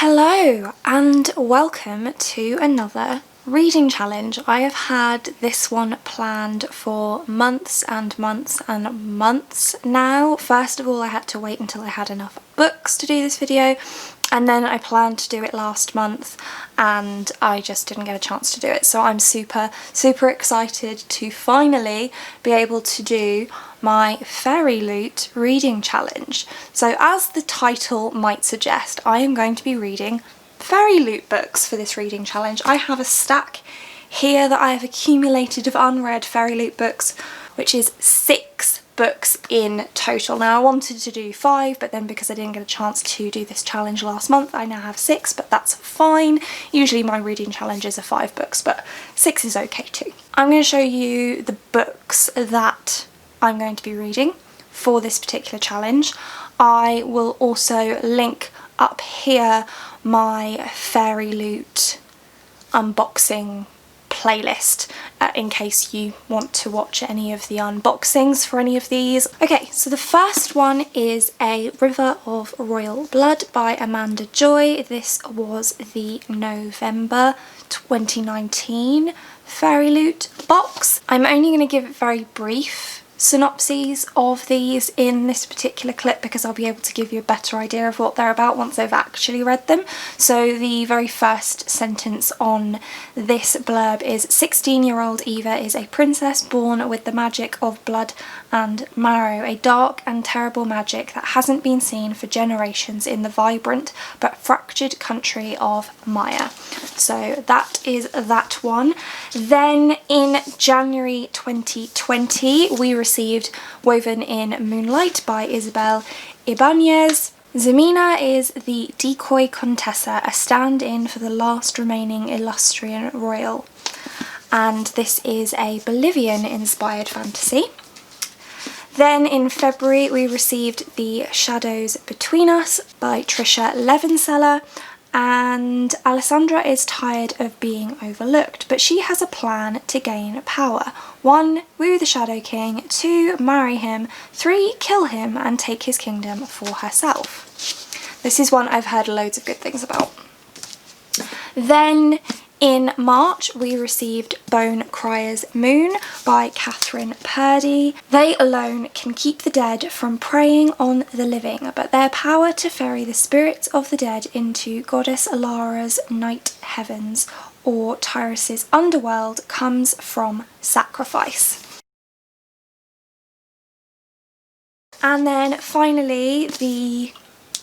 Hello and welcome to another reading challenge. I have had this one planned for months and months and months now. First of all, I had to wait until I had enough books to do this video, and then I planned to do it last month and I just didn't get a chance to do it. So I'm super excited to finally be able to do my Fairyloot reading challenge. So as the title might suggest, I am going to be reading Fairyloot books for this reading challenge. I have a stack here that I have accumulated of unread Fairyloot books, which is 6 books in total. Now I wanted to do 5, but then because I didn't get a chance to do this challenge last month, I now have 6, but that's fine. Usually my reading challenges are 5 books, but 6 is okay too. I'm going to show you the books that I'm going to be reading for this particular challenge. I will also link up here my Fairyloot unboxing playlist in case you want to watch any of the unboxings for any of these. Okay, so the first one is A River of Royal Blood by Amanda Joy. This was the November 2019 Fairyloot box. I'm only going to give it very brief synopses of these in this particular clip because I'll be able to give you a better idea of what they're about once I've actually read them. So the very first sentence on this blurb is 16-year-old Eva is a princess born with the magic of blood and marrow, a dark and terrible magic that hasn't been seen for generations in the vibrant but fractured country of Maya. So that is that one. Then in January 2020 we received Woven in Moonlight by Isabel Ibanez. Zemina is the decoy contessa, a stand-in for the last remaining Illustrian royal. And this is a Bolivian-inspired fantasy. Then in February we received The Shadows Between Us by Trisha Levenseller, and Alessandra is tired of being overlooked, but she has a plan to gain power. 1. Woo the Shadow King. 2. Marry him. 3. Kill him and take his kingdom for herself. This is one I've heard loads of good things about. Then in March we received Bone Crier's Moon by Catherine Purdy. They alone can keep the dead from preying on the living, but their power to ferry the spirits of the dead into Goddess Alara's night heavens or Tyrus's underworld comes from sacrifice. And then finally the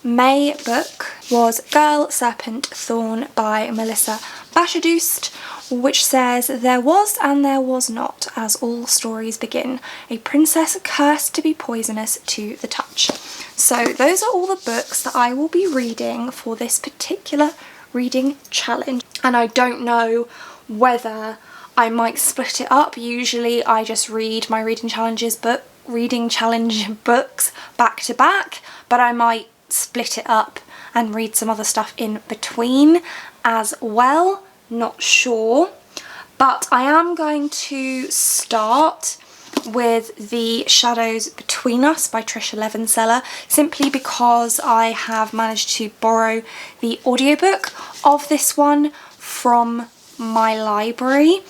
May book was Girl, Serpent, Thorn by Melissa Bashadoost, which says, there was and there was not, as all stories begin, a princess cursed to be poisonous to the touch. So those are all the books that I will be reading for this particular reading challenge, and I don't know whether I might split it up. Usually I just read my reading challenge books back to back, but I might split it up and read some other stuff in between as well. Not sure, but I am going to start with The Shadows Between Us by Trisha Levenseller, simply because I have managed to borrow the audiobook of this one from my library,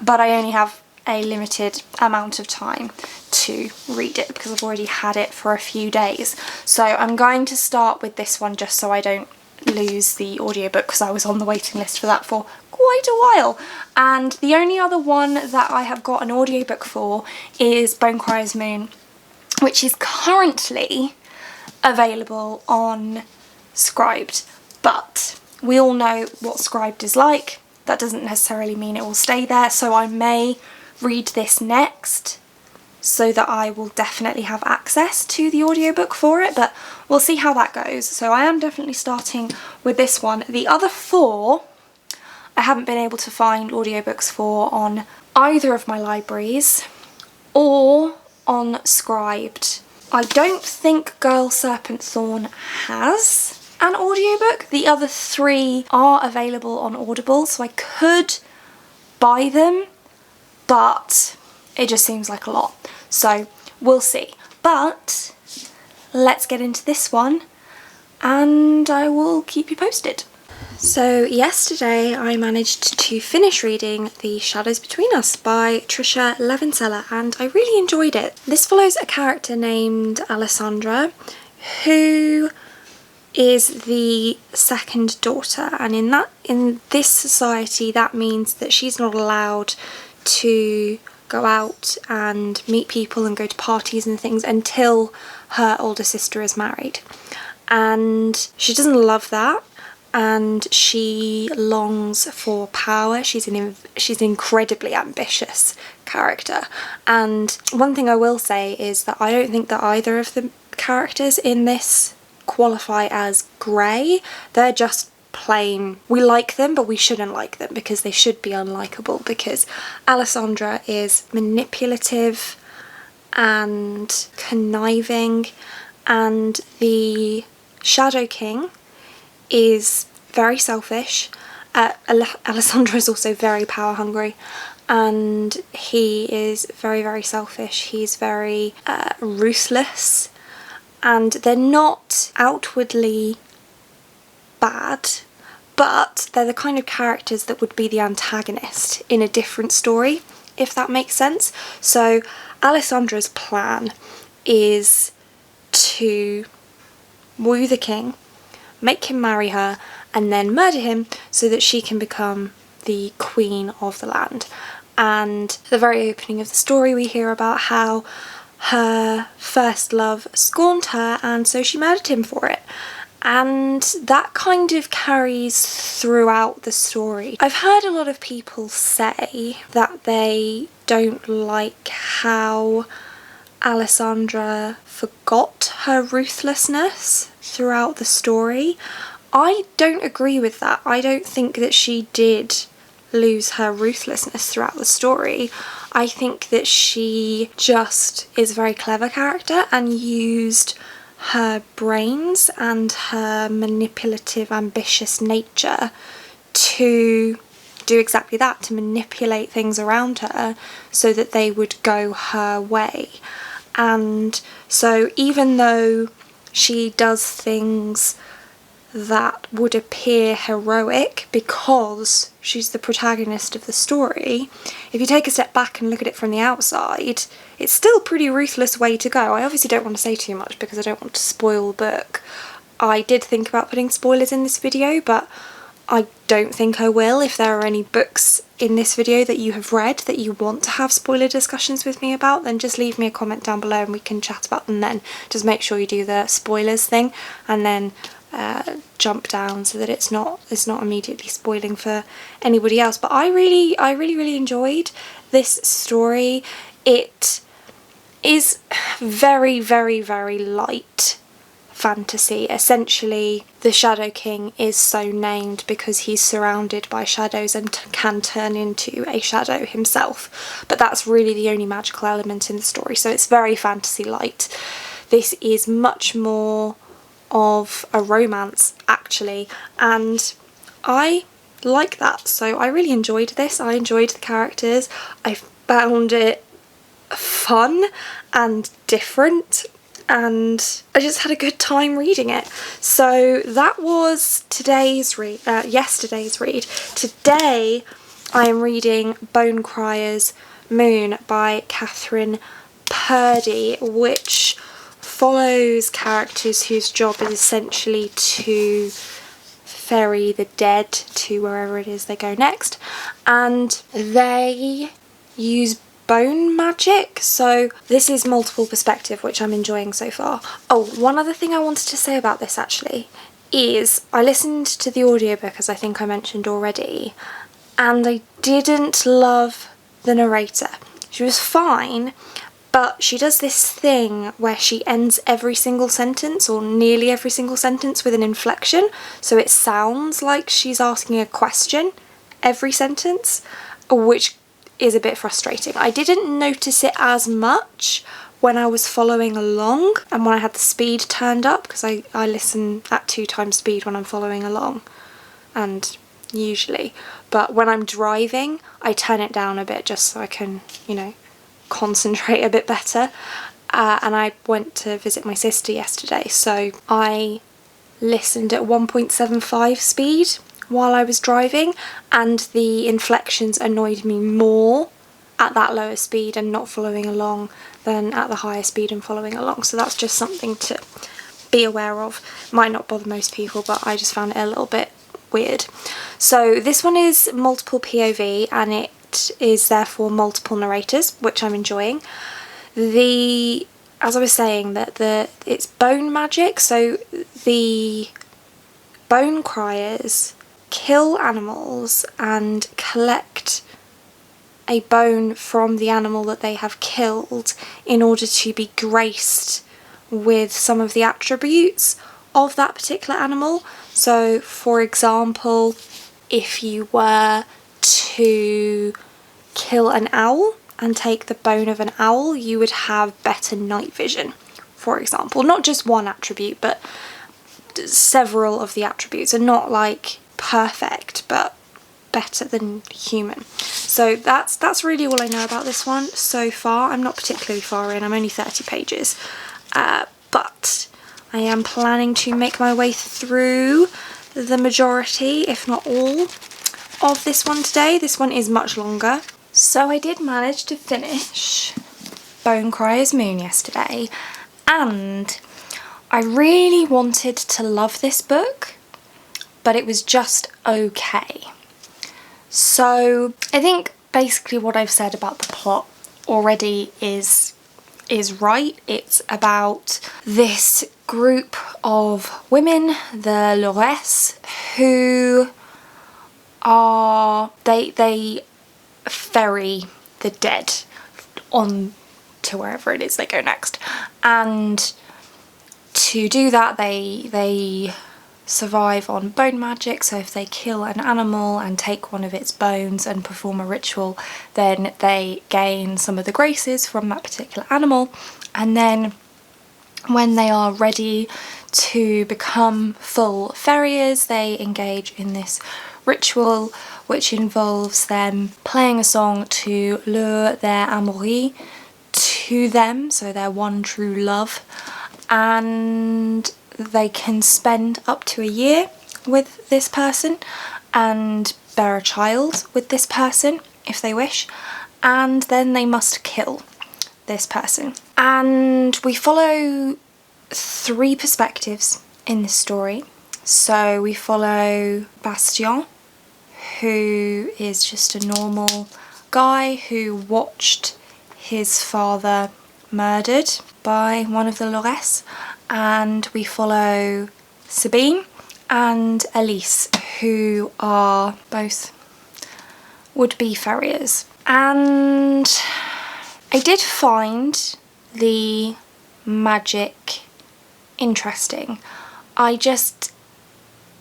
but I only have a limited amount of time to read it because I've already had it for a few days. So I'm going to start with this one just so I don't lose the audiobook, because I was on the waiting list for that for quite a while. And the only other one that I have got an audiobook for is Bone Crier's Moon, which is currently available on Scribd, but we all know what Scribd is like. That doesn't necessarily mean it will stay there, so I may read this next so that I will definitely have access to the audiobook for it, but we'll see how that goes. So I am definitely starting with this one. The other 4 I haven't been able to find audiobooks for on either of my libraries or on Scribd. I don't think Girl, Serpent, Thorn has an audiobook. The other 3 are available on Audible, so I could buy them, but it just seems like a lot. So we'll see. But let's get into this one and I will keep you posted. So yesterday I managed to finish reading The Shadows Between Us by Trisha Levenseller, and I really enjoyed it. This follows a character named Alessandra who is the second daughter, and in this society that means that she's not allowed to go out and meet people and go to parties and things until her older sister is married, and she doesn't love that, and she longs for power. She's an incredibly ambitious character, and one thing I will say is that I don't think that either of the characters in this qualify as grey. They're just plain, we like them but we shouldn't like them because they should be unlikable, because Alessandra is manipulative and conniving, and the Shadow King is very selfish. Alessandra is also very power hungry, and he is very, very selfish. He's very ruthless, and they're not outwardly bad, but they're the kind of characters that would be the antagonist in a different story, if that makes sense. So Alessandra's plan is to woo the king, make him marry her, and then murder him so that she can become the queen of the land. And at the very opening of the story we hear about how her first love scorned her, and so she murdered him for it. And that kind of carries throughout the story. I've heard a lot of people say that they don't like how Alessandra forgot her ruthlessness throughout the story. I don't agree with that. I don't think that she did lose her ruthlessness throughout the story. I think that she just is a very clever character and used her brains and her manipulative, ambitious nature to do exactly that, to manipulate things around her so that they would go her way. And so even though she does things that would appear heroic because she's the protagonist of the story, if you take a step back and look at it from the outside, it's still a pretty ruthless way to go. I obviously don't want to say too much because I don't want to spoil the book. I did think about putting spoilers in this video, but I don't think I will. If there are any books in this video that you have read that you want to have spoiler discussions with me about, then just leave me a comment down below and we can chat about them then. Just make sure you do the spoilers thing and then jump down so that it's not immediately spoiling for anybody else. But I really enjoyed this story. It is very, very, very light fantasy. Essentially, the Shadow King is so named because he's surrounded by shadows and can turn into a shadow himself. But that's really the only magical element in the story, so it's very fantasy light. This is much more of a romance actually, and I like that, so I really enjoyed this. I enjoyed the characters. I found it fun and different, and I just had a good time reading it. So that was yesterday's read. Today I am reading Bone Crier's Moon by Catherine Purdy, which follows characters whose job is essentially to ferry the dead to wherever it is they go next, and they use bone magic. So this is multiple perspective, which I'm enjoying so far. Oh, one other thing I wanted to say about this actually is I listened to the audiobook, as I think I mentioned already, and I didn't love the narrator. She was fine, but she does this thing where she ends every single sentence, or nearly every single sentence, with an inflection, so it sounds like she's asking a question every sentence, which is a bit frustrating. I didn't notice it as much when I was following along and when I had the speed turned up, because I listen at 2 times speed when I'm following along, and usually, but when I'm driving I turn it down a bit just so I can, concentrate a bit better. And I went to visit my sister yesterday, so I listened at 1.75 speed while I was driving, and the inflections annoyed me more at that lower speed and not following along than at the higher speed and following along. So that's just something to be aware of. Might not bother most people, but I just found it a little bit weird. So this one is multiple POV, and it is therefore multiple narrators, which I'm enjoying. As I was saying, that it's bone magic, so the bone criers kill animals and collect a bone from the animal that they have killed in order to be graced with some of the attributes of that particular animal. So for example, if you were to kill an owl and take the bone of an owl, you would have better night vision, for example. Not just one attribute, but several of the attributes are not like perfect, but better than human. So that's really all I know about this one so far. I'm not particularly far in, I'm only 30 pages, but I am planning to make my way through the majority, if not all, of this one today. This one is much longer. So I did manage to finish Bone Crier's Moon yesterday, and I really wanted to love this book, but it was just okay. So I think basically what I've said about the plot already is right. It's about this group of women, the Lores, who are, they ferry the dead on to wherever it is they go next, and to do that they survive on bone magic. So if they kill an animal and take one of its bones and perform a ritual, then they gain some of the graces from that particular animal, and then when they are ready to become full farriers, they engage in this ritual which involves them playing a song to lure their amoureux to them, so their one true love, and they can spend up to a year with this person and bear a child with this person if they wish, and then they must kill this person. And we follow 3 perspectives in this story. So we follow Bastien, who is just a normal guy who watched his father murdered by one of the Lores, and we follow Sabine and Elise, who are both would-be farriers. And I did find the magic interesting. I just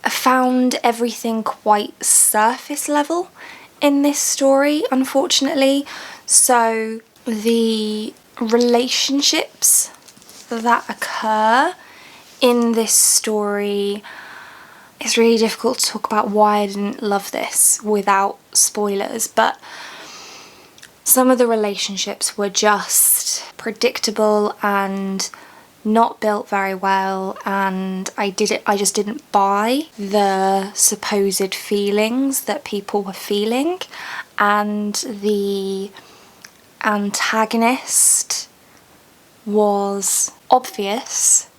found everything quite surface level in this story, unfortunately. So the relationships that occur in this story, it's really difficult to talk about why I didn't love this without spoilers, but some of the relationships were just predictable and not built very well, and I just didn't buy the supposed feelings that people were feeling, and the antagonist was obvious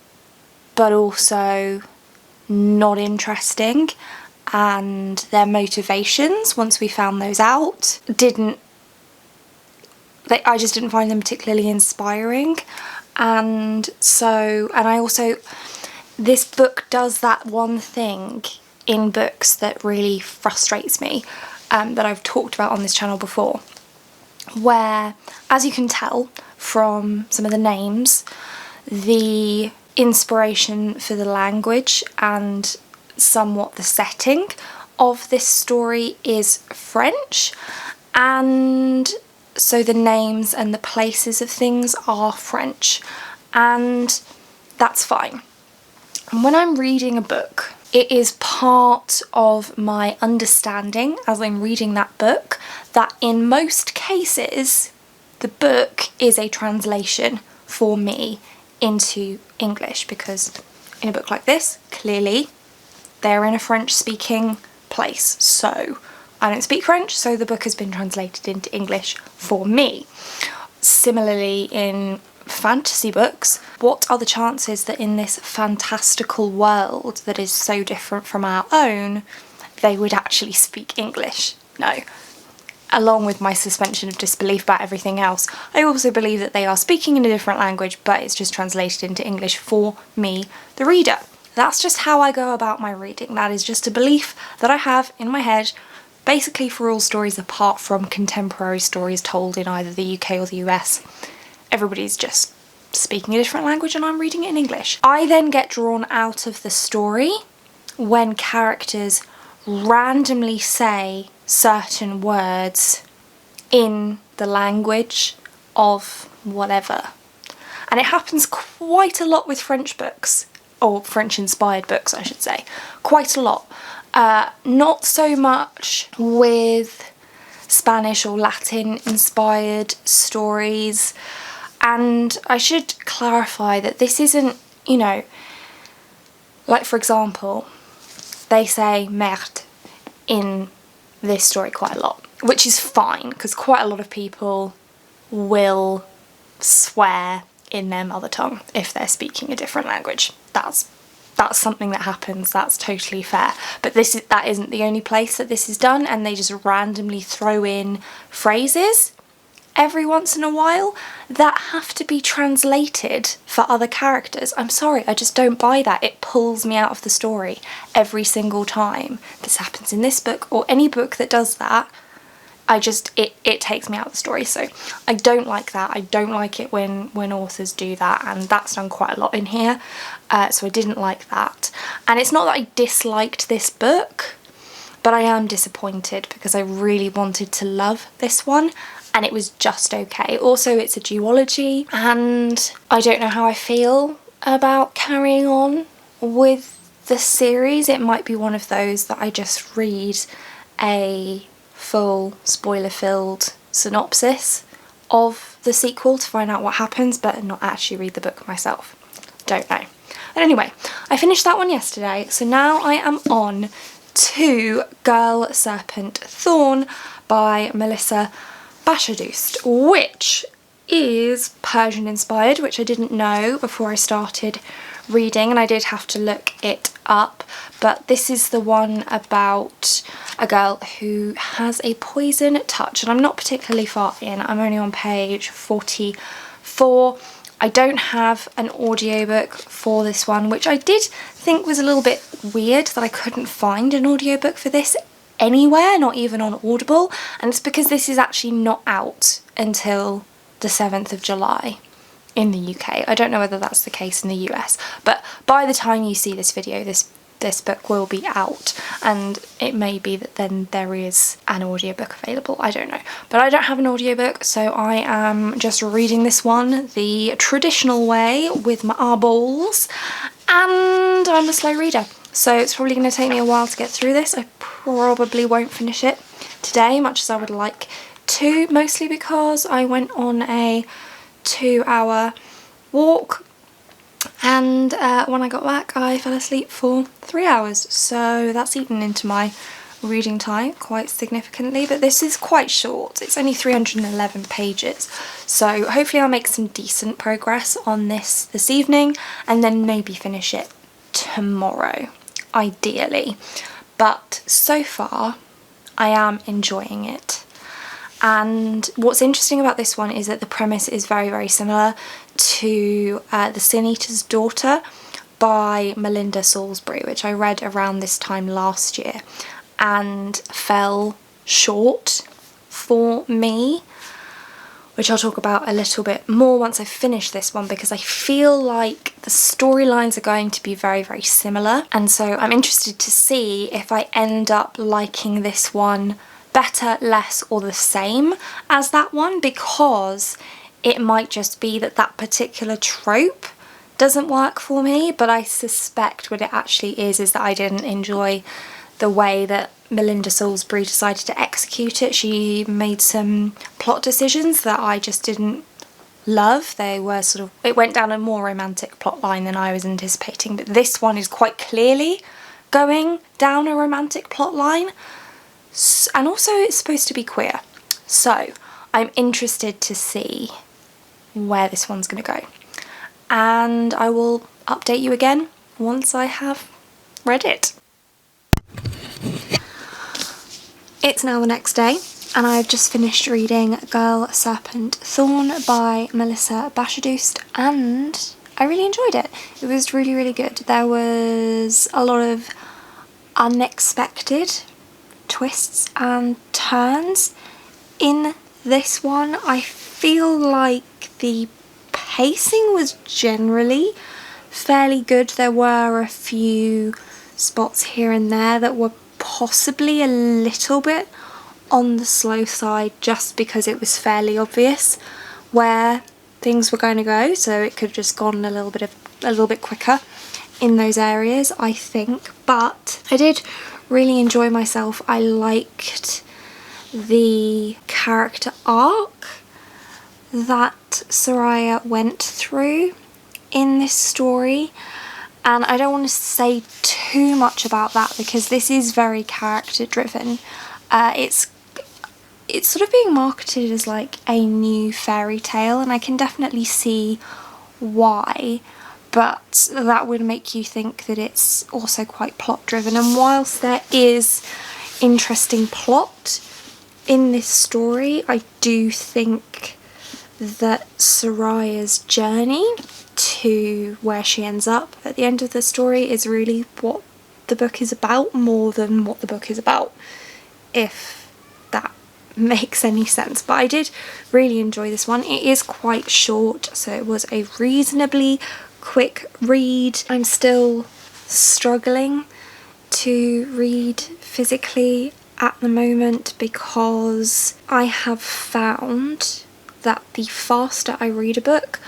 but also not interesting, and their motivations, once we found those out, I just didn't find them particularly inspiring. And I also, this book does that one thing in books that really frustrates me, that I've talked about on this channel before, where, as you can tell from some of the names, the inspiration for the language and somewhat the setting of this story is French, and so the names and the places of things are French, and that's fine. And when I'm reading a book, it is part of my understanding as I'm reading that book that in most cases the book is a translation for me into English, because in a book like this, clearly they're in a French-speaking place. So I don't speak French, so the book has been translated into English for me. Similarly, in fantasy books, what are the chances that in this fantastical world that is so different from our own, they would actually speak English? No. Along with my suspension of disbelief about everything else, I also believe that they are speaking in a different language, but it's just translated into English for me, the reader. That's just how I go about my reading. That is just a belief that I have in my head, basically for all stories apart from contemporary stories told in either the UK or the US. Everybody's just speaking a different language and I'm reading it in English. I then get drawn out of the story when characters randomly say certain words in the language of whatever. And it happens quite a lot with French books, or French-inspired books, I should say. Quite a lot. Not so much with Spanish or Latin-inspired stories. And I should clarify that this isn't, you know, like for example, they say merde in this story quite a lot, which is fine because quite a lot of people will swear in their mother tongue if they're speaking a different language. That's something that happens, that's totally fair. But that isn't the only place that this is done, and they just randomly throw in phrases every once in a while that have to be translated for other characters. I'm sorry, I just don't buy that. It pulls me out of the story every single time this happens in this book or any book that does that. It takes me out of the story. So I don't like that. I don't like it when authors do that, and that's done quite a lot in here. So I didn't like that. And it's not that I disliked this book, but I am disappointed because I really wanted to love this one and it was just okay. Also, it's a duology and I don't know how I feel about carrying on with the series. It might be one of those that I just read a full spoiler-filled synopsis of the sequel to find out what happens, but not actually read the book myself. Don't know. But anyway, I finished that one yesterday, so now I am on to Girl, Serpent, Thorn by Melissa Bashadoost, which is Persian inspired, which I didn't know before I started reading, and I did have to look it up. But this is the one about a girl who has a poison touch, and I'm not particularly far in. I'm only on page 44. I don't have an audiobook for this one, which I did think was a little bit weird that I couldn't find an audiobook for this anywhere, not even on Audible, and it's because this is actually not out until the 7th of July in the UK. I don't know whether that's the case in the US, but by the time you see this video, this book will be out, and it may be that then there is an audiobook available. I don't know, but I don't have an audiobook, so I am just reading this one the traditional way with my eyeballs, and I'm a slow reader, so it's probably going to take me a while to get through this. I probably won't finish it today, much as I would like to, mostly because I went on a 2-hour walk, and when I got back I fell asleep for 3 hours, so that's eaten into my reading time quite significantly. But this is quite short, it's only 311 pages, so hopefully I'll make some decent progress on this evening and then maybe finish it tomorrow, ideally. But so far I am enjoying it. And what's interesting about this one is that the premise is very, very similar to The Sin Eater's Daughter by Melinda Salisbury, which I read around this time last year and fell short for me, which I'll talk about a little bit more once I finish this one, because I feel like the storylines are going to be very, very similar, and so I'm interested to see if I end up liking this one better, less, or the same as that one, because it might just be that that particular trope doesn't work for me. But I suspect what it actually is that I didn't enjoy the way that Melinda Salisbury decided to execute it. She made some plot decisions that I just didn't love. They were it went down a more romantic plot line than I was anticipating, but this one is quite clearly going down a romantic plot line, and also it's supposed to be queer. So I'm interested to see where this one's going to go, and I will update you again once I have read it. It's now the next day, and I've just finished reading Girl, Serpent, Thorn by Melissa Bashadoost, and I really enjoyed it. It was really, really good. There was a lot of unexpected twists and turns in this one. I feel like the pacing was generally fairly good. There were a few spots here and there that were possibly a little bit on the slow side, just because it was fairly obvious where things were going to go, so it could have just gone a little bit quicker in those areas, I think. But I did really enjoy myself. I liked the character arc that Soraya went through in this story, and I don't want to say too much about that because this is very character driven. It's sort of being marketed as like a new fairy tale, and I can definitely see why, but that would make you think that it's also quite plot driven. And whilst there is interesting plot in this story, I do think that Soraya's journey to where she ends up at the end of the story is really what the book is about, more than what the book is about, if that makes any sense. But I did really enjoy this one. It is quite short, so it was a reasonably quick read. I'm still struggling to read physically at the moment because I have found that the faster I read a book,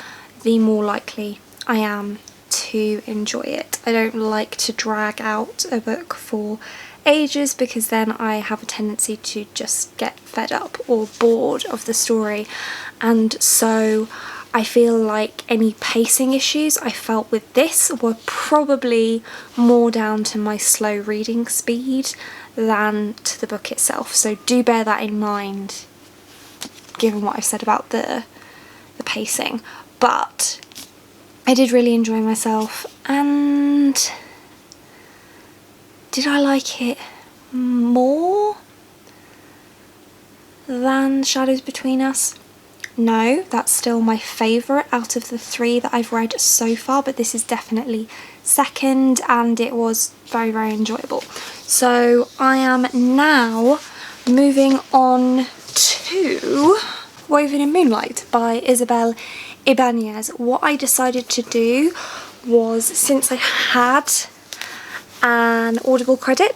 the more likely I am to enjoy it. I don't like to drag out a book for ages because then I have a tendency to just get fed up or bored of the story, and so I feel like any pacing issues I felt with this were probably more down to my slow reading speed than to the book itself, so do bear that in mind given what I've said about the pacing. But I did really enjoy myself, and did I like it more than Shadows Between Us? No, that's still my favourite out of the three that I've read so far, but this is definitely second, and it was very, very enjoyable. So I am now moving on to Woven in Moonlight by Isabel Ibanez. What I decided to do was, since I had an Audible credit,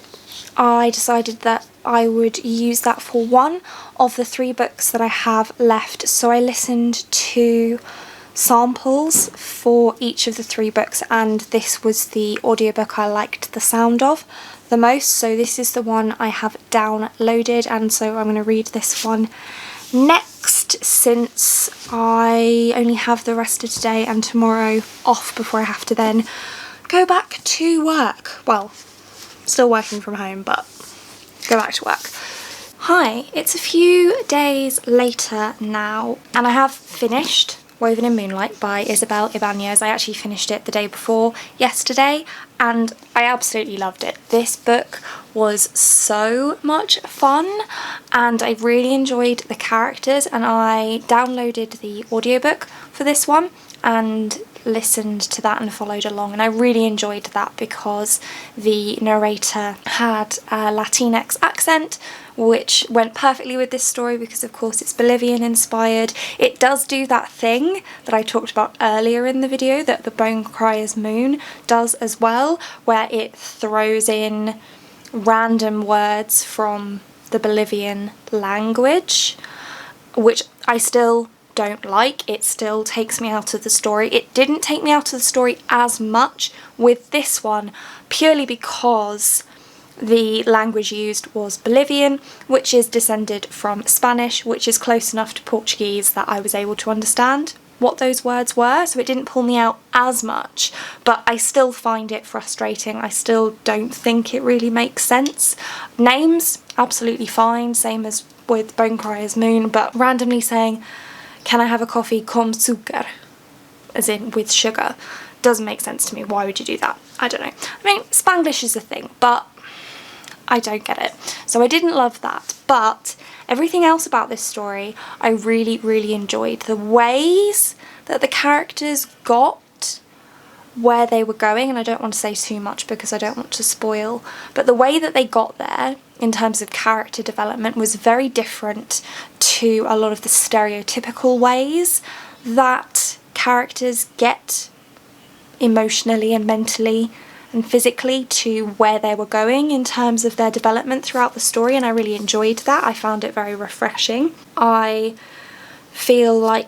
I decided that I would use that for one of the three books that I have left. So I listened to samples for each of the three books, and this was the audiobook I liked the sound of the most, so this is the one I have downloaded, and so I'm going to read this one next, since I only have the rest of today and tomorrow off before I have to then go back to work. Well, still working from home, but go back to work. Hi, it's a few days later now, and I have finished Woven in Moonlight by Isabel Ibanez. I actually finished it the day before yesterday, and I absolutely loved it. This book was so much fun, and I really enjoyed the characters, and I downloaded the audiobook for this one and listened to that and followed along, and I really enjoyed that because the narrator had a Latinx accent, which went perfectly with this story because of course it's Bolivian inspired. It does do that thing that I talked about earlier in the video that the Bone Crier's Moon does as well, where it throws in random words from the Bolivian language, which I still don't like. It still takes me out of the story. It didn't take me out of the story as much with this one, purely because the language used was Bolivian, which is descended from Spanish, which is close enough to Portuguese that I was able to understand. what those words were, so it didn't pull me out as much, but I still find it frustrating. I still don't think it really makes sense. Names, absolutely fine, same as with Bonecryer's Moon, but randomly saying, can I have a coffee con sugar, as in with sugar, doesn't make sense to me. Why would you do that? I don't know. I mean, Spanglish is a thing, but I don't get it. So I didn't love that, but everything else about this story I really, really enjoyed. The ways that the characters got where they were going, and I don't want to say too much because I don't want to spoil, but the way that they got there in terms of character development was very different to a lot of the stereotypical ways that characters get emotionally and mentally and physically to where they were going in terms of their development throughout the story, and I really enjoyed that. I found it very refreshing. I feel like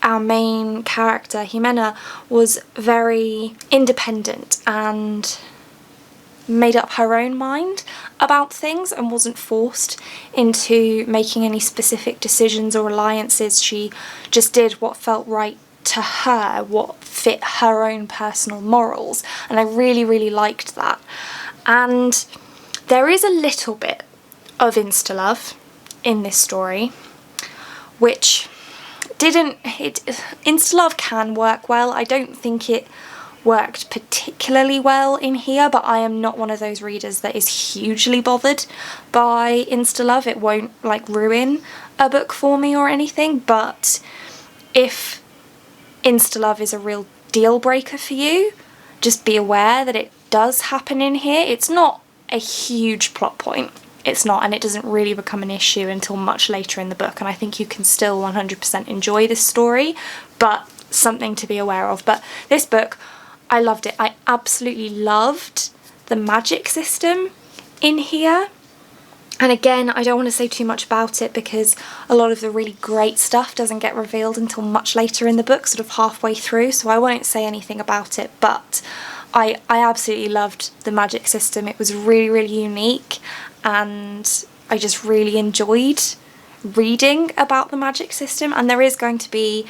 our main character, Jimena, was very independent and made up her own mind about things and wasn't forced into making any specific decisions or alliances. She just did what felt right to her, what fit her own personal morals, and I really, really liked that. And there is a little bit of insta-love in this story, which insta-love can work well. I don't think it worked particularly well in here, but I am not one of those readers that is hugely bothered by insta-love. It won't like ruin a book for me or anything, but if insta-love is a real deal breaker for you, just be aware that it does happen in here. It's not a huge plot point. It's not, and it doesn't really become an issue until much later in the book, and I think you can still 100% enjoy this story, but something to be aware of. But this book, I loved it. I absolutely loved the magic system in here. And again, I don't want to say too much about it because a lot of the really great stuff doesn't get revealed until much later in the book, sort of halfway through, so I won't say anything about it, but I absolutely loved the magic system. It was really, really unique, and I just really enjoyed reading about the magic system. And there is going to be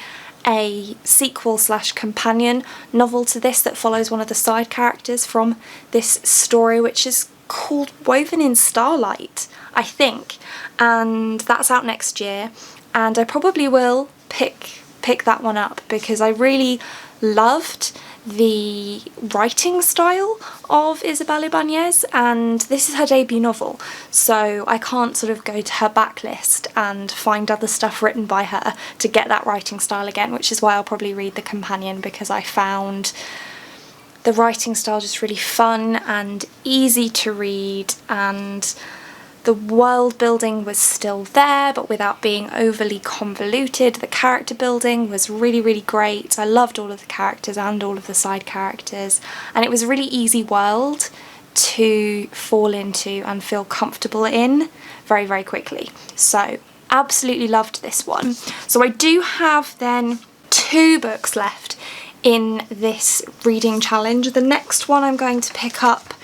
a sequel / companion novel to this that follows one of the side characters from this story, which is called Woven in Starlight, I think, and that's out next year, and I probably will pick that one up because I really loved the writing style of Isabel Ibanez, and this is her debut novel, so I can't sort of go to her backlist and find other stuff written by her to get that writing style again, which is why I'll probably read the companion, because I found the writing style just really fun and easy to read, and the world building was still there but without being overly convoluted. The character building was really, really great. I loved all of the characters and all of the side characters, and it was a really easy world to fall into and feel comfortable in very, very quickly. So absolutely loved this one. So I do have then 2 books left in this reading challenge. The next one I'm going to pick up,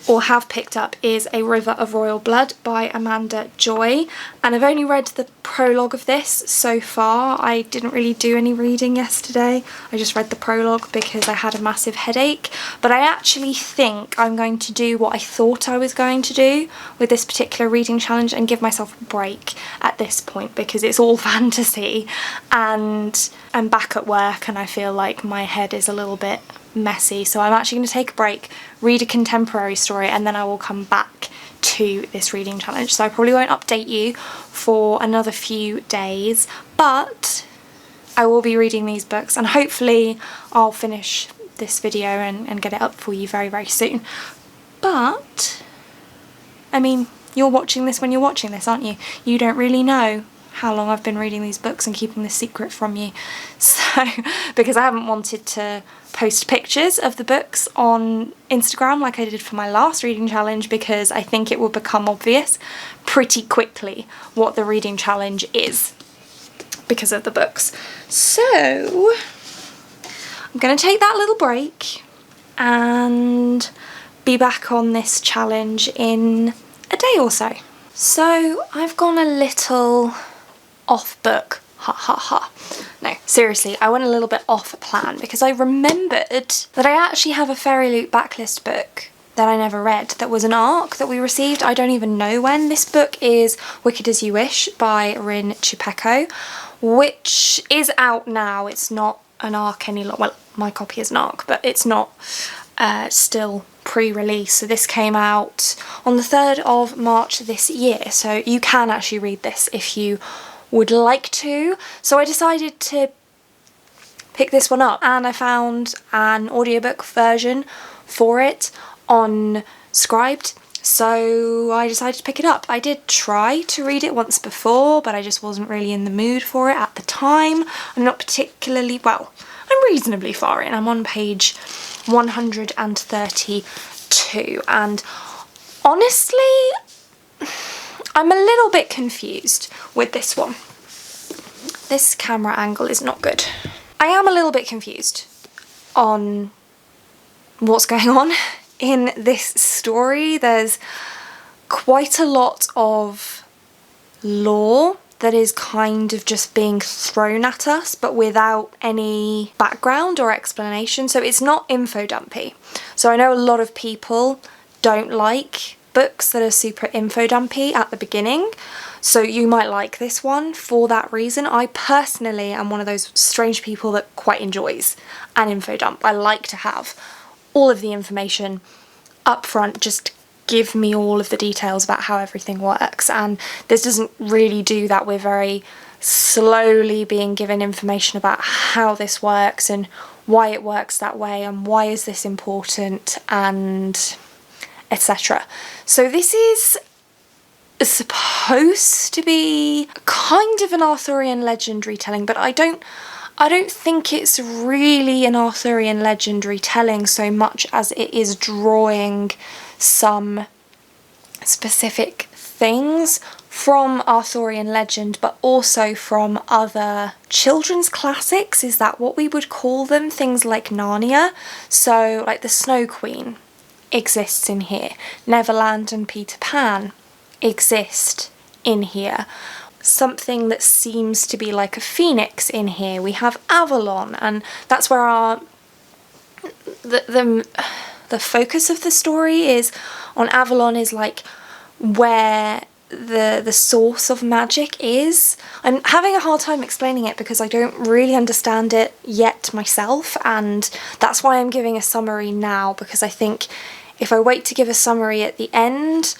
or have picked up, is A River of Royal Blood by Amanda Joy, and I've only read the prologue of this so far. I didn't really do any reading yesterday, I just read the prologue because I had a massive headache, but I actually think I'm going to do what I thought I was going to do with this particular reading challenge and give myself a break at this point, because it's all fantasy and I'm back at work and I feel like my head is a little bit messy, so I'm actually going to take a break, read a contemporary story, and then I will come back to this reading challenge. So I probably won't update you for another few days, but I will be reading these books, and hopefully I'll finish this video and get it up for you very, very soon. But I mean, you're watching this when you're watching this, aren't you? You don't really know how long I've been reading these books and keeping this secret from you. So, because I haven't wanted to post pictures of the books on Instagram like I did for my last reading challenge, because I think it will become obvious pretty quickly what the reading challenge is because of the books. So I'm going to take that little break and be back on this challenge in a day or so. So I've gone a little off book Ha ha ha. No, seriously, I went a little bit off plan because I remembered that I actually have a Fairyloot backlist book that I never read that was an ARC that we received. I don't even know when. This book is Wicked As You Wish by Rin Chupeco, which is out now. It's not an ARC any longer. Well, my copy is an ARC, but it's not still pre-release. So this came out on the 3rd of March this year. So you can actually read this if you would like to. So I decided to pick this one up, and I found an audiobook version for it on Scribed, so I decided to pick it up. I did try to read it once before, but I just wasn't really in the mood for it at the time. I'm not particularly, well, I'm reasonably far in. I'm on page 132, and honestly, I'm a little bit confused with this one. This camera angle is not good. I am a little bit confused on what's going on in this story. There's quite a lot of lore that is kind of just being thrown at us, but without any background or explanation. So it's not info dumpy. So I know a lot of people don't like books that are super info dumpy at the beginning. So you might like this one for that reason. I personally am one of those strange people that quite enjoys an info dump. I like to have all of the information up front, just give me all of the details about how everything works, and this doesn't really do that. We're very slowly being given information about how this works and why it works that way and why is this important and etc. So this is supposed to be kind of an Arthurian legend retelling, but I don't think it's really an Arthurian legend retelling so much as it is drawing some specific things from Arthurian legend, but also from other children's classics. Is that what we would call them? Things like Narnia. So like the Snow Queen exists in here. Neverland and Peter Pan exist in here. Something that seems to be like a phoenix in here. We have Avalon, and that's where the focus of the story is on. Avalon is like where the source of magic is. I'm having a hard time explaining it because I don't really understand it yet myself, and that's why I'm giving a summary now, because I think if I wait to give a summary at the end,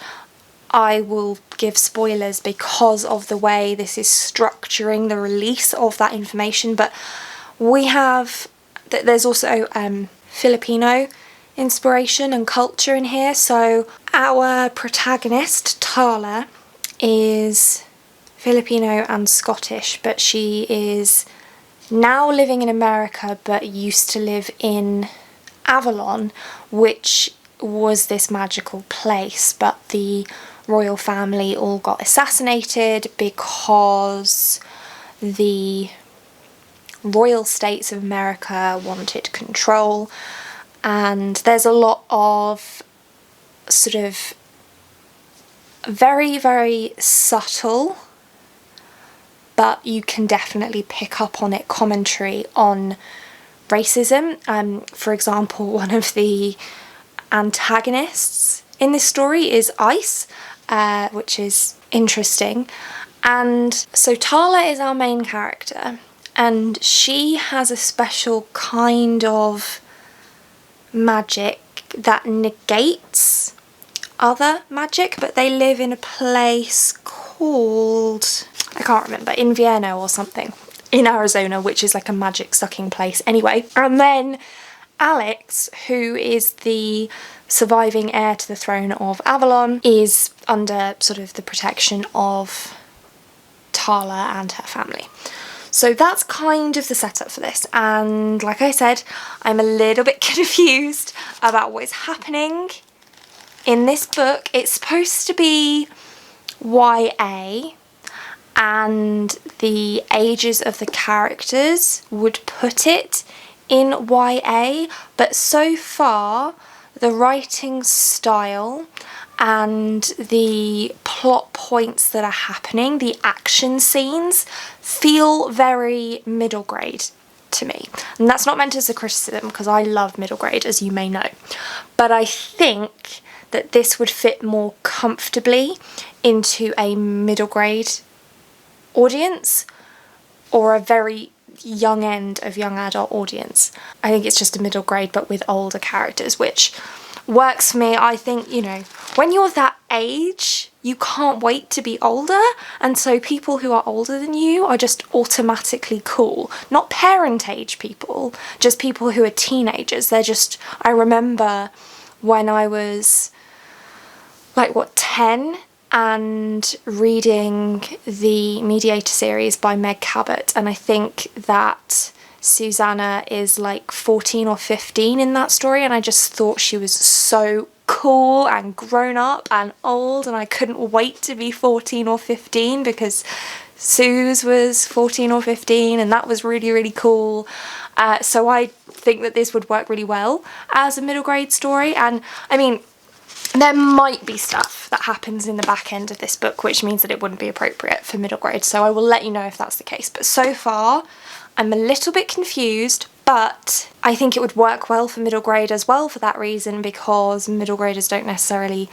I will give spoilers because of the way this is structuring the release of that information. But we have, there's also Filipino inspiration and culture in here. So our protagonist, Tala, is Filipino and Scottish, but she is now living in America but used to live in Avalon, which was this magical place, but the royal family all got assassinated because the royal states of America wanted control, and there's a lot of sort of very, very subtle, but you can definitely pick up on it, commentary on racism. For example, one of the antagonists in this story is Ice, which is interesting. And so Tala is our main character, and she has a special kind of magic that negates other magic, but they live in a place called, I can't remember, Invierno or something, in Arizona, which is like a magic sucking place anyway. And then Alex, who is the surviving heir to the throne of Avalon, is under sort of the protection of Tala and her family. So that's kind of the setup for this, and like I said, I'm a little bit confused about what is happening in this book. It's supposed to be YA, and the ages of the characters would put it in YA, but so far the writing style and the plot points that are happening, the action scenes, feel very middle grade to me. And that's not meant as a criticism, because I love middle grade, as you may know. But I think that this would fit more comfortably into a middle grade audience, or a very young end of young adult audience. I think it's just a middle grade but with older characters, which works for me. I think, you know, when you're that age, you can't wait to be older, and so people who are older than you are just automatically cool. Not parent age people, just people who are teenagers. They're just, I remember when I was like, what, 10, and reading the Mediator series by Meg Cabot, and I think that Susanna is like 14 or 15 in that story, and I just thought she was so cool and grown up and old, and I couldn't wait to be 14 or 15 because Suze was 14 or 15, and that was really, really cool. So I think that this would work really well as a middle grade story. And I mean, there might be stuff that happens in the back end of this book which means that it wouldn't be appropriate for middle grade, so I will let you know if that's the case. But so far, I'm a little bit confused, but I think it would work well for middle grade as well for that reason, because middle graders don't necessarily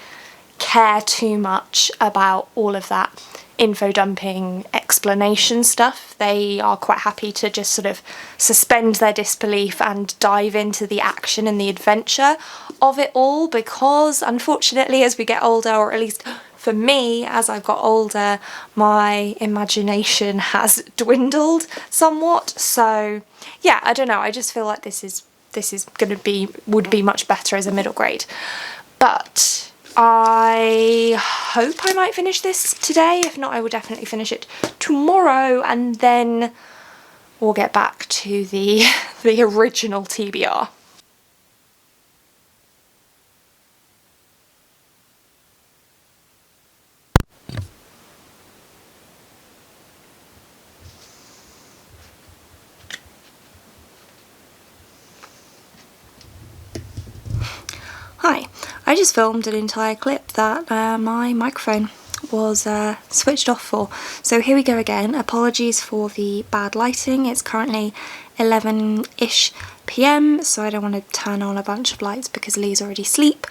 care too much about all of that info dumping explanation stuff. They are quite happy to just sort of suspend their disbelief and dive into the action and the adventure of it all, because unfortunately as we get older, or at least for me as I've got older, my imagination has dwindled somewhat. So yeah, I don't know, I just feel like this is would be much better as a middle grade. But I hope I might finish this today. If not, I will definitely finish it tomorrow, and then we'll get back to the original TBR. Hi, I just filmed an entire clip that my microphone was switched off for. So here we go again. Apologies for the bad lighting. It's currently 11-ish PM, so I don't want to turn on a bunch of lights because Lee's already asleep,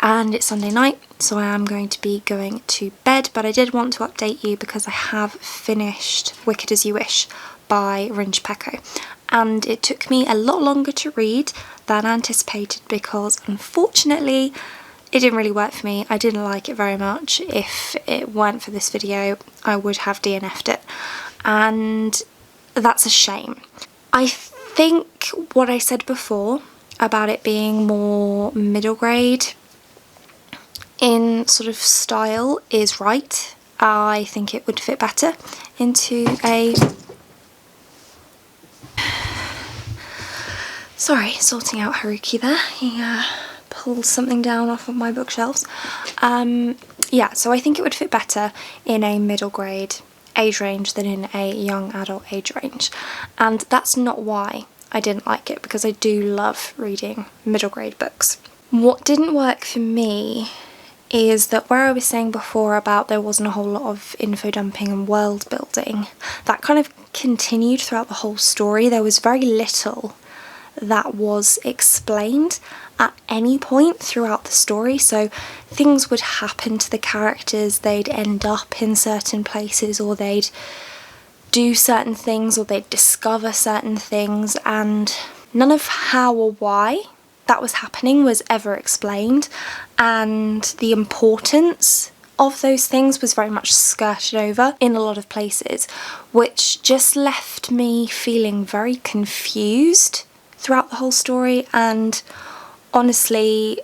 and it's Sunday night, so I am going to be going to bed. But I did want to update you because I have finished Wicked As You Wish by Ringe Pecco, and it took me a lot longer to read than anticipated because unfortunately it didn't really work for me. I didn't like it very much. If it weren't for this video, I would have DNF'd it, and that's a shame. I think what I said before about it being more middle grade in sort of style is right. I think it would fit better into a... Sorry, sorting out Haruki there. He pulled something down off of my bookshelves. Yeah, so I think it would fit better in a middle grade age range than in a young adult age range. And that's not why I didn't like it, because I do love reading middle grade books. What didn't work for me is that where I was saying before about there wasn't a whole lot of info dumping and world building, that kind of continued throughout the whole story. There was very little that was explained at any point throughout the story. So things would happen to the characters, they'd end up in certain places, or they'd do certain things, or they'd discover certain things, and none of how or why that was happening was ever explained, and the importance of those things was very much skirted over in a lot of places, which just left me feeling very confused throughout the whole story. And honestly,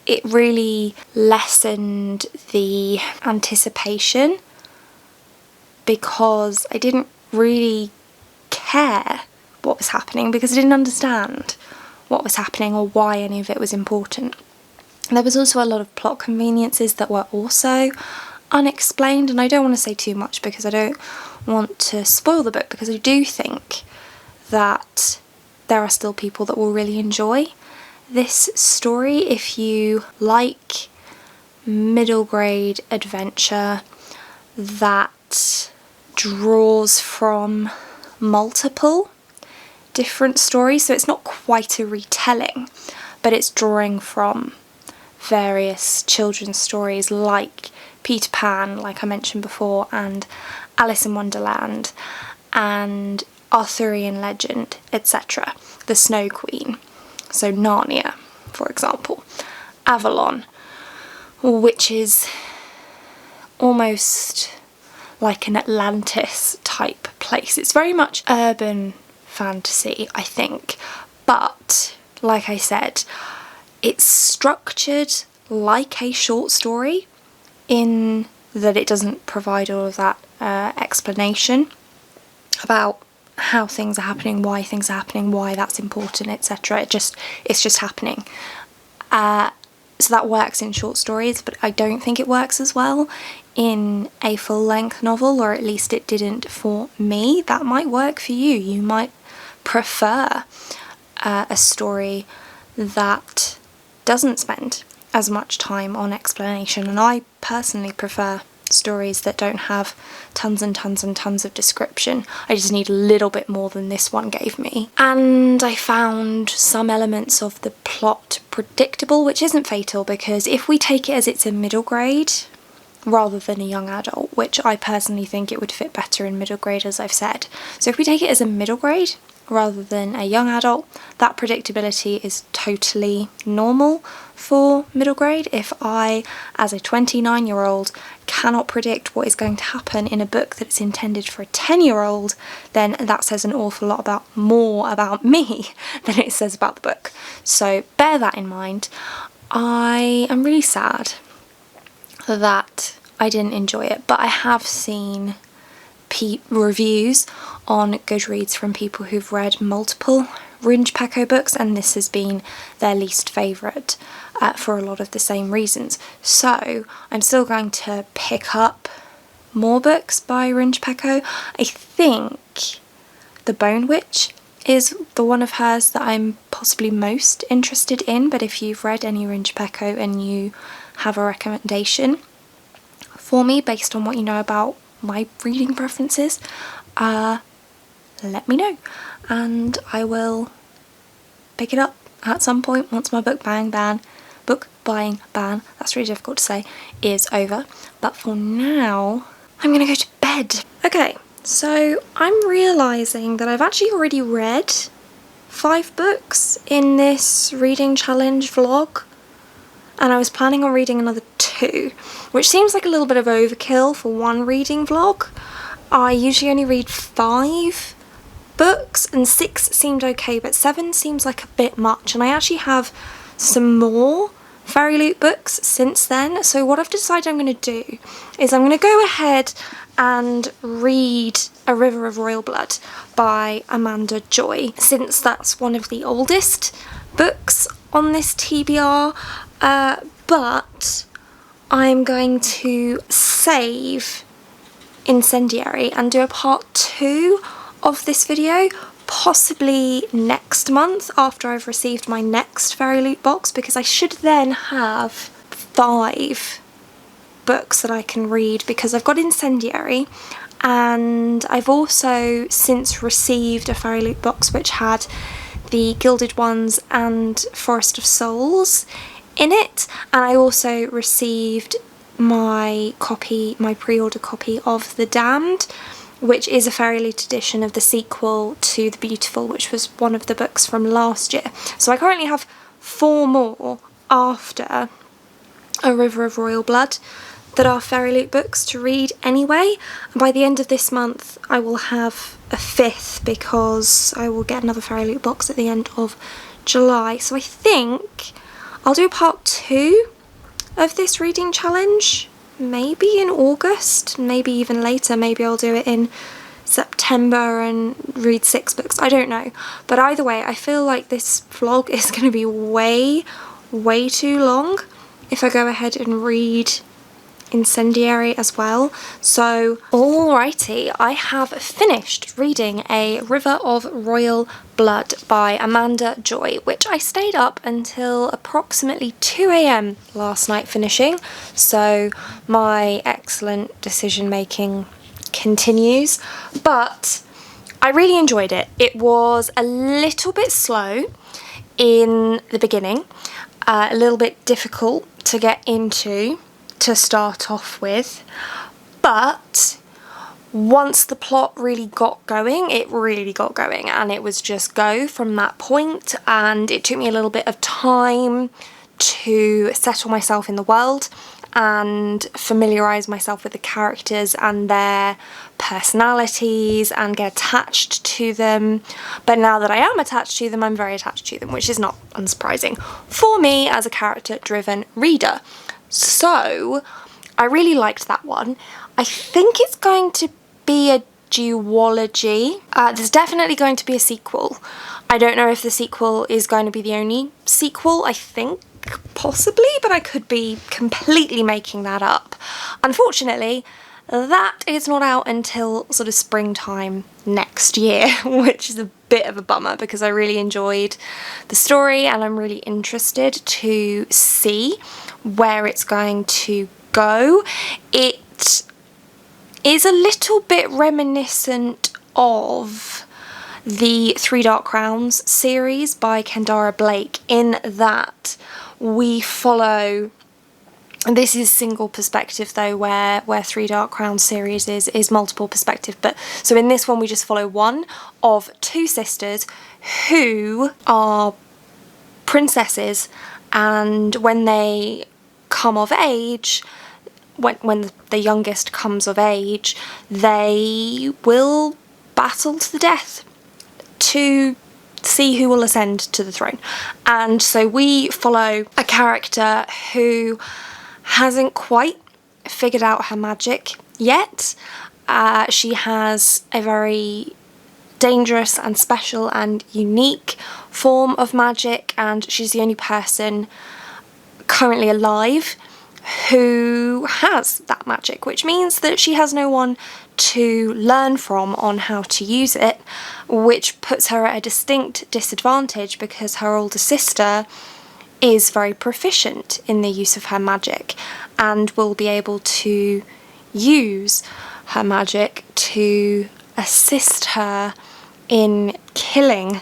it really lessened the anticipation because I didn't really care what was happening, because I didn't understand what was happening or why any of it was important. There was also a lot of plot conveniences that were also unexplained, and I don't want to say too much because I don't want to spoil the book, because I do think that there are still people that will really enjoy this story. If you like middle grade adventure that draws from multiple different stories. So it's not quite a retelling, but it's drawing from various children's stories like Peter Pan, like I mentioned before, and Alice in Wonderland, and Arthurian legend, etc. The Snow Queen, so Narnia, for example. Avalon, which is almost like an Atlantis type place. It's very much urban fantasy, I think, but like I said, it's structured like a short story in that it doesn't provide all of that explanation about how things are happening, why things are happening, why that's important, etc. It's just happening. So that works in short stories, but I don't think it works as well in a full-length novel, or at least it didn't for me. That might work for you. You might prefer a story that doesn't spend as much time on explanation, and I personally prefer stories that don't have tons and tons and tons of description. I just need a little bit more than this one gave me. And I found some elements of the plot predictable, which isn't fatal, because if we take it as it's a middle grade rather than a young adult, which I personally think it would fit better in middle grade, as I've said. So if we take it as a middle grade rather than a young adult, that predictability is totally normal for middle grade. If I, as a 29-year-old, cannot predict what is going to happen in a book that's intended for a 10-year-old, then that says an awful lot more about me than it says about the book. So bear that in mind. I am really sad that I didn't enjoy it, but I have seen reviews on Goodreads from people who've read multiple Ringe Pecco books, and this has been their least favourite for a lot of the same reasons. So I'm still going to pick up more books by Ringe Pecco. I think The Bone Witch is the one of hers that I'm possibly most interested in, but if you've read any Ringe Pecco and you have a recommendation for me based on what you know about my reading preferences, let me know and I will pick it up at some point once my book buying ban, that's really difficult to say, is over. But for now, I'm gonna go to bed. Okay, so I'm realising that I've actually already read 5 books in this reading challenge vlog, and I was planning on reading another 2, which seems like a little bit of overkill for one reading vlog. I usually only read 5 books and 6 seemed okay, but 7 seems like a bit much, and I actually have some more Fairyloot books since then. So what I've decided I'm going to do is I'm going to go ahead and read A River of Royal Blood by Amanda Joy, since that's one of the oldest books on this TBR, but I'm going to save Incendiary and do a part 2 of this video, possibly next month after I've received my next Fairyloot box, because I should then have 5 books that I can read, because I've got Incendiary and I've also since received a Fairyloot box which had the Gilded Ones and Forest of Souls in it, and I also received my pre-order copy of The Damned, which is a Fairyloot edition of the sequel to The Beautiful, which was one of the books from last year. So I currently have 4 more after A River of Royal Blood that are Fairyloot books to read anyway. And by the end of this month I will have a 5th, because I will get another Fairyloot box at the end of July. So I think I'll do part 2 of this reading challenge, maybe in August, maybe even later. Maybe I'll do it in September and read 6 books, I don't know. But either way, I feel like this vlog is going to be way too long if I go ahead and read incendiary as well. So alrighty, I have finished reading A River of Royal Blood by Amanda Joy, which I stayed up until approximately 2 a.m. last night finishing, so my excellent decision making continues. But I really enjoyed it. It was a little bit slow in the beginning, a little bit difficult to get into to start off with, but once the plot really got going, it really got going, and it was just go from that point. And it took me a little bit of time to settle myself in the world and familiarise myself with the characters and their personalities and get attached to them. But now that I am attached to them, I'm very attached to them, which is not unsurprising for me as a character-driven reader. So I really liked that one. I think it's going to be a duology. There's definitely going to be a sequel. I don't know if the sequel is going to be the only sequel. I think possibly, but I could be completely making that up. Unfortunately, that is not out until sort of springtime next year, which is a bit of a bummer because I really enjoyed the story and I'm really interested to see where it's going to go. It is a little bit reminiscent of the Three Dark Crowns series by Kendara Blake, in that we follow, and this is single perspective though, where Three Dark Crowns series is multiple perspective, but so in this one we just follow one of two sisters who are princesses, and when they come of age, when the youngest comes of age, they will battle to the death to see who will ascend to the throne. And so we follow a character who hasn't quite figured out her magic yet. She has a very dangerous and special and unique form of magic, and she's the only person currently alive who has that magic, which means that she has no one to learn from on how to use it, which puts her at a distinct disadvantage because her older sister is very proficient in the use of her magic and will be able to use her magic to assist her in killing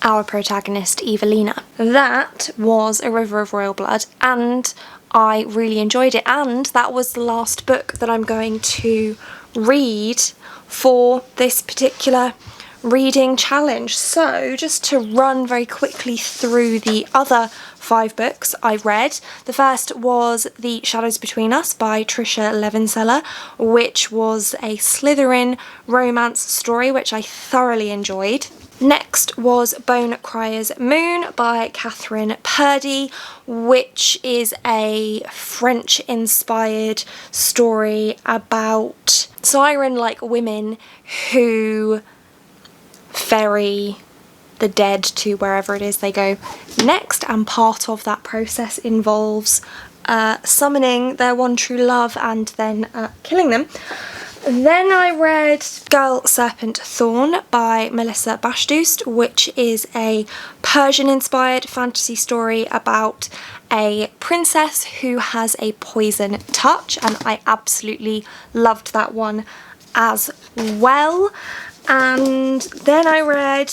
our protagonist Evelina. That was A River of Royal Blood, and I really enjoyed it, and that was the last book that I'm going to read for this particular reading challenge. So just to run very quickly through the other 5 books I read. The first was The Shadows Between Us by Trisha Levenseller, which was a Slytherin romance story which I thoroughly enjoyed. Next was Bone Crier's Moon by Catherine Purdy, which is a French-inspired story about siren-like women who ferry the dead to wherever it is they go next, and part of that process involves summoning their one true love and then killing them. Then I read Girl Serpent Thorn by Melissa Bashdoost, which is a Persian-inspired fantasy story about a princess who has a poison touch, and I absolutely loved that one as well. And then I read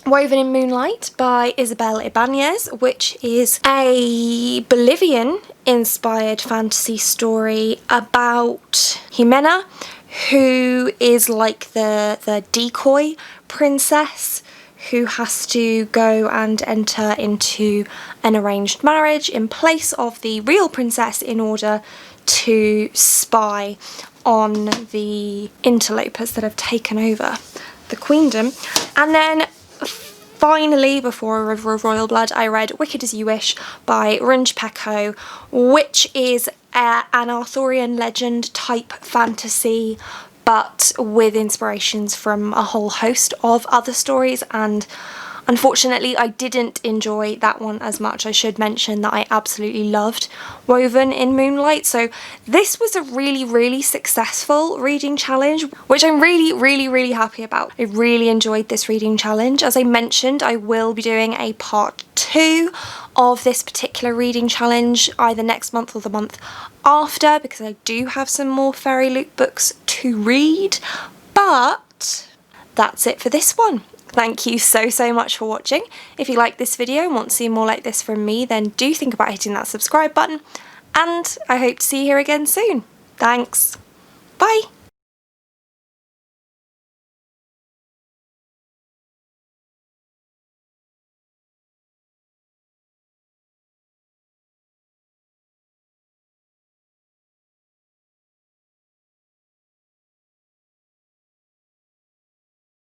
Woven in Moonlight by Isabel Ibanez, which is a Bolivian-inspired fantasy story about Jimena, who is like the decoy princess who has to go and enter into an arranged marriage in place of the real princess in order to spy on the interlopers that have taken over the queendom. And then finally, before A River of Royal Blood, I read Wicked As You Wish by Rinj Peko, which is an Arthurian legend type fantasy, but with inspirations from a whole host of other stories, and Unfortunately, I didn't enjoy that one as much. I should mention that I absolutely loved Woven in Moonlight. So this was a really successful reading challenge, which I'm really happy about. I really enjoyed this reading challenge. As I mentioned, I will be doing a part 2 of this particular reading challenge either next month or the month after, because I do have some more Fairyloot books to read. But that's it for this one. Thank you so much for watching. If you like this video and want to see more like this from me, then do think about hitting that subscribe button, and I hope to see you here again soon. Thanks. Bye.